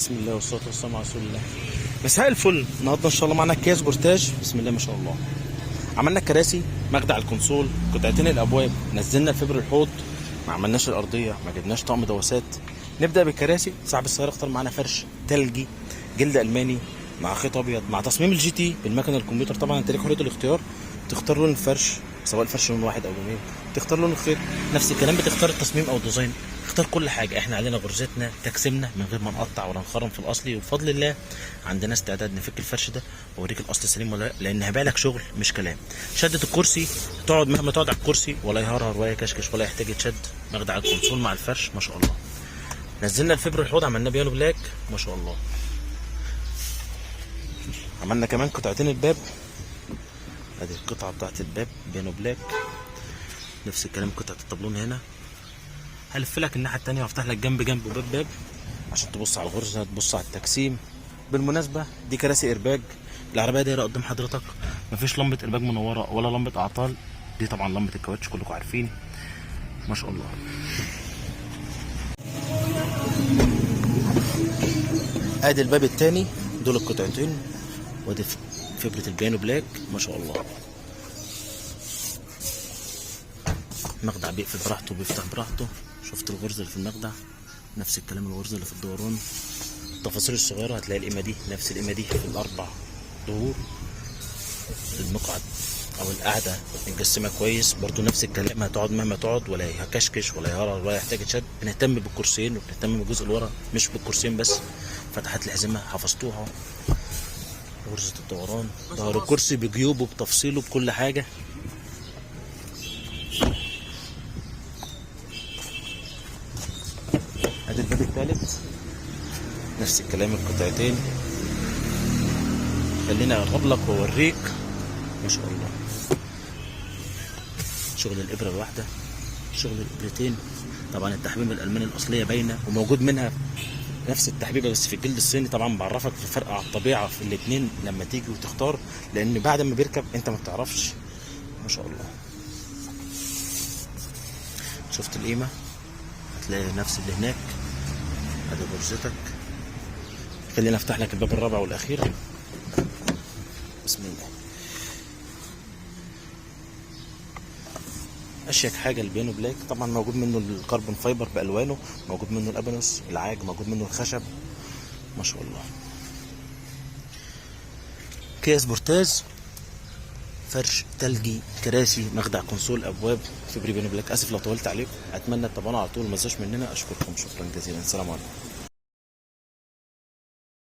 بسم الله والصلاة والسلام على رسول الله. مساء الفل. النهارده ان شاء الله معانا اكياس بورتاج. بسم الله ما شاء الله. عملنا كراسي، مخدع الكونسول، قطعتين الابواب، نزلنا فبر الحوض، ما عملناش الارضيه، ما جبناش طقم دواسات. نبدا بالكراسي. صاحب السياره اختار معانا فرش تلجي، جلد الماني، مع خيط ابيض، مع تصميم الجي تي بالمكنه الكمبيوتر. طبعا انت ليك حريه الاختيار، تختار لون الفرش، سواء الفرش لون واحد او لونين، تختار لون الخيط، نفس الكلام بتختار التصميم او الديزاين، اختار كل حاجه. احنا علينا غرزتنا تجسيمنا من غير ما نقطع ولا نخرم في الاصلي، وبفضل الله عندنا استعداد نفك الفرش ده واوريك الاصل سليم ولا لا، لان هبيع لك شغل مش كلام. شده الكرسي، تقعد مهما تقعد على الكرسي ولا يهرهر ولا يكشكش ولا يحتاج يتشد. مخدع الكونسول مع الفرش ما شاء الله. نزلنا الفبر الحوض، عملناه بيانو بلاك ما شاء الله. عملنا كمان قطعتين الباب، ادي القطعه بتاعت الباب بيانو بلاك، نفس الكلام قطعه الطابلون هنا. هلف لك الناحيه التانيه وافتح لك جنب جنب وباب باب عشان تبص على الغرزه، تبص على التجسيم. بالمناسبه دي كراسي ارباج، العربيه دايره قدام حضرتك، مفيش لمبه ارباج منوره ولا لمبه اعطال، دي طبعا لمبه الكاوتش كلكم عارفين ما شاء الله. ادي الباب التاني، دول القطعتين، وادي فبرة البيانو بلاك ما شاء الله. المخدع بيقفل براحته وبيفتح براحته. شفت الغرزه اللي في المخدع، نفس الكلام الغرزه اللي في الدوران. التفاصيل الصغيره هتلاقي القيمه دي، نفس القيمه دي في الاربع ظهور. المقعد او القعده متجسمه كويس برضو، نفس الكلام. هتقعد مهما تقعد ولا هكشكش ولا يهرر ولا يحتاج تشد. بنهتم بالكرسيين وبنهتم بالجزء اللي ورا، مش بالكرسيين بس. فتحات الحزمه حفظتوها، غرزه الدوران، ظهر الكرسي بجيوبه بتفصيله بكل حاجه. ادي الباب الثالث، نفس الكلام القطعتين. خليني اقرب لك واوريك ما شاء الله. شغل الابره الواحده، شغل الابرتين. طبعا التحبيبه الالماني الاصليه باينه وموجود منها نفس التحبيبه بس في الجلد الصيني. طبعا بعرفك في فرق على الطبيعه في الاثنين لما تيجي وتختار، لان بعد ما بيركب انت ما بتعرفش ما شاء الله. شفت القيمه، هتلاقي نفس اللي هناك. ادي غرزتك. خلينا افتح لك الباب الرابع والاخير. بسم الله. اشيك حاجه البيانو بلاك، طبعا موجود منه الكربون فايبر بالوانه، موجود منه الابانوس العاج، موجود منه الخشب ما شاء الله. اكياس بورتاج، فرش تلجي، كراسي، مخدع كونسول، ابواب، فبري بيانو بلاك. اسف لو طولت عليكم، اتمنى تتابعونا على طول، ما تنسوش مننا. اشكركم شكرا جزيلا. السلام عليكم.